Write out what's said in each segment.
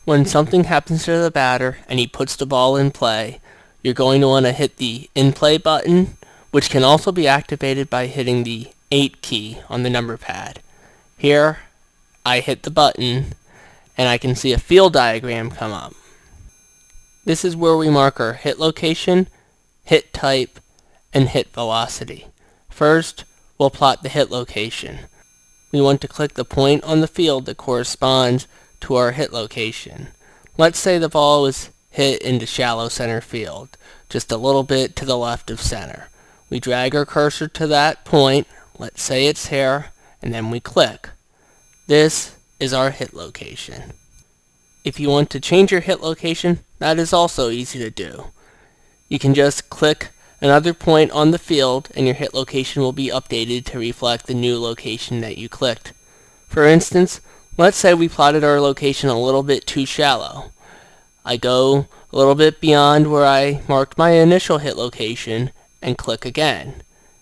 When something happens to the batter and he puts the ball in play, you're going to want to hit the in play button, which can also be activated by hitting the 8 key on the number pad. Here, I hit the button and I can see a field diagram come up. This is where we mark our hit location, hit type, and hit velocity. First, we'll plot the hit location. We want to click the point on the field that corresponds to our hit location. Let's say the ball was hit into shallow center field, just a little bit to the left of center. We drag our cursor to that point, let's say it's here, and then we click. This is our hit location. If you want to change your hit location, that is also easy to do. You can just click another point on the field and your hit location will be updated to reflect the new location that you clicked. For instance, let's say we plotted our location a little bit too shallow. I go a little bit beyond where I marked my initial hit location and click again.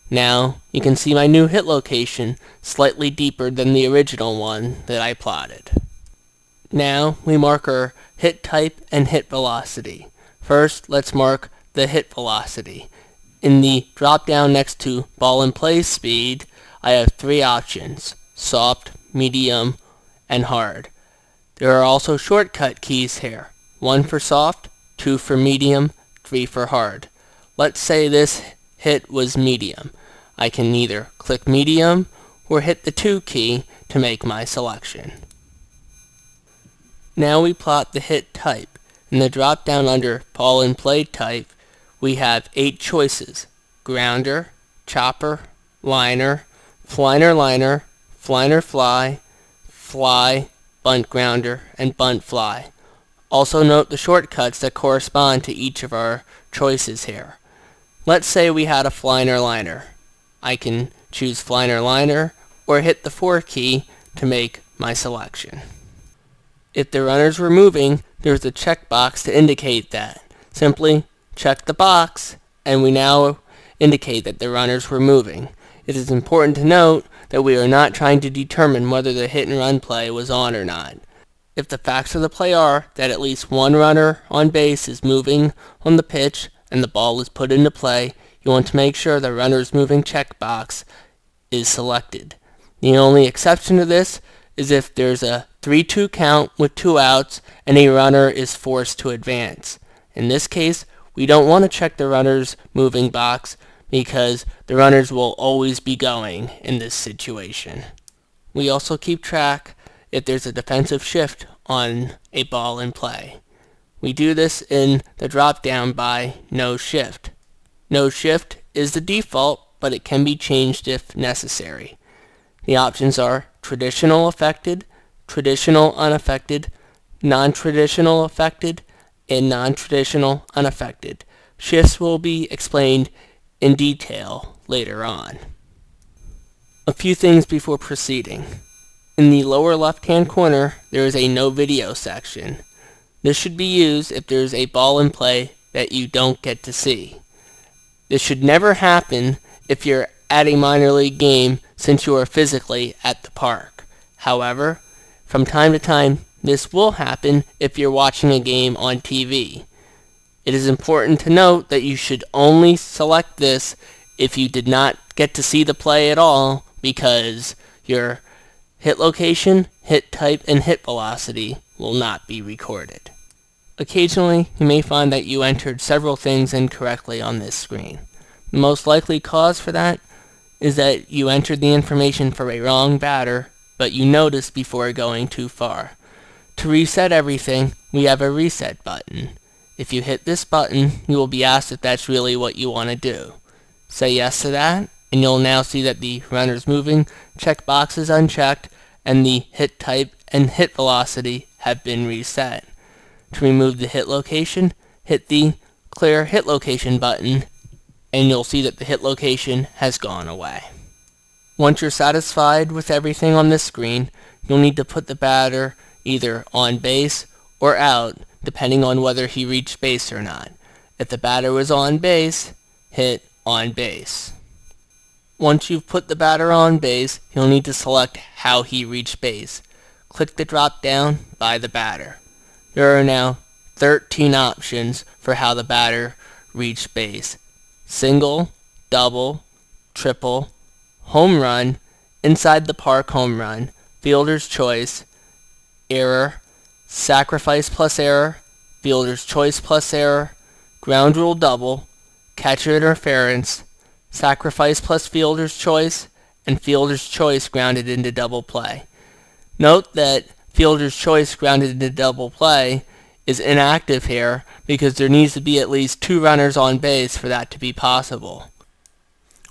Now you can see my new hit location slightly deeper than the original one that I plotted. Now we mark our hit type and hit velocity. First, let's mark the hit velocity. In the drop down next to ball in play speed, I have 3 options: soft, medium, and hard. There are also shortcut keys here. 1 for soft, 2 for medium, 3 for hard. Let's say this hit was medium. I can either click medium or hit the 2 key to make my selection. Now we plot the hit type. In the drop down under ball in play type, we have 8 choices: grounder, chopper, liner, fliner liner, fliner fly, fly, bunt grounder, and bunt fly. Also note the shortcuts that correspond to each of our choices here. Let's say we had a fliner liner. I can choose fliner liner or hit the 4 key to make my selection. If the runners were moving, there's a checkbox to indicate that. Simply check the box and we now indicate that the runners were moving. It is important to note that we are not trying to determine whether the hit and run play was on or not. If the facts of the play are that at least one runner on base is moving on the pitch and the ball is put into play, you want to make sure the runner's moving checkbox is selected. The only exception to this is if there's a 3-2 count with 2 outs and a runner is forced to advance. In this case, we don't want to check the runner's moving box because the runners will always be going in this situation. We also keep track if there's a defensive shift on a ball in play. We do this in the drop down by no shift. No shift is the default, but it can be changed if necessary. The options are traditional affected, traditional unaffected, non-traditional affected, and non-traditional unaffected. Shifts will be explained in detail later on. A few things before proceeding. In the lower left-hand corner, there is a no video section. This should be used if there is a ball in play that you don't get to see. This should never happen if you're at a minor league game since you are physically at the park. However, from time to time, this will happen if you're watching a game on TV. It is important to note that you should only select this if you did not get to see the play at all, because your hit location, hit type, and hit velocity will not be recorded. Occasionally, you may find that you entered several things incorrectly on this screen. The most likely cause for that is that you entered the information for a wrong batter, but you noticed before going too far. To reset everything, we have a reset button. If you hit this button, you will be asked if that's really what you want to do. Say yes to that, and you'll now see that the runner's moving checkbox is unchecked, and the hit type and hit velocity have been reset. To remove the hit location, hit the Clear Hit Location button, and you'll see that the hit location has gone away. Once you're satisfied with everything on this screen, you'll need to put the batter either on base or out, depending on whether he reached base or not. If the batter was on base, hit on base. Once you've put the batter on base, you'll need to select how he reached base. Click the drop down by the batter. there are now 13 options for how the batter reached base: single, double, triple, home run, inside the park home run, fielder's choice, error, sacrifice plus error, fielder's choice plus error, ground rule double, catcher interference, sacrifice plus fielder's choice, and fielder's choice grounded into double play. Note that fielder's choice grounded into double play is inactive here because there needs to be at least 2 runners on base for that to be possible.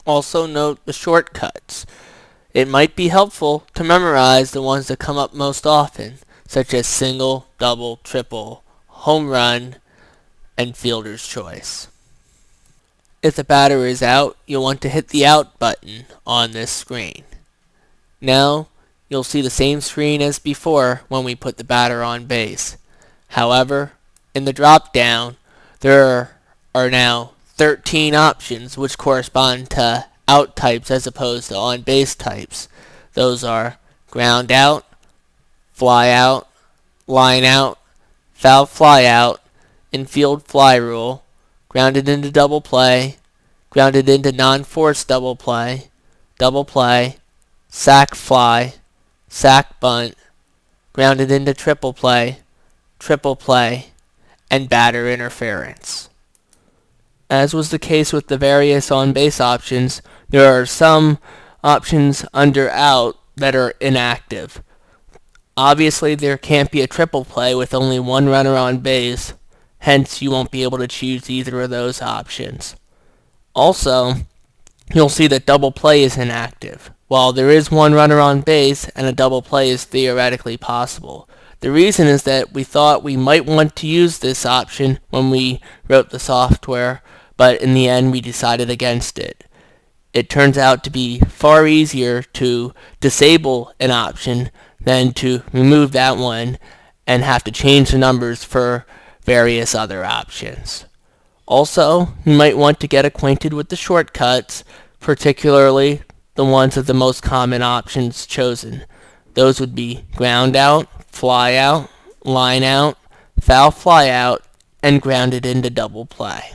Also note the shortcuts. It might be helpful to memorize the ones that come up most often, such as single, double, triple, home run, and fielder's choice. If the batter is out, you'll want to hit the out button on this screen. Now, you'll see the same screen as before when we put the batter on base. However, in the drop-down, there are now 13 options which correspond to out types as opposed to on base types. Those are ground out, fly out, line out, foul fly out, infield fly rule, grounded into double play, grounded into non-force double play, sac fly, sac bunt, grounded into triple play, and batter interference. As was the case with the various on-base options, there are some options under out that are inactive. Obviously, there can't be a triple play with only 1 runner on base, hence you won't be able to choose either of those options. Also, you'll see that double play is inactive. While there is 1 runner on base and a double play is theoretically possible. The reason is that we thought we might want to use this option when we wrote the software, but in the end we decided against it. It turns out to be far easier to disable an option than to remove that one and have to change the numbers for various other options. Also, you might want to get acquainted with the shortcuts, particularly the ones of the most common options chosen. Those would be ground out, fly out, line out, foul fly out, and grounded into double play.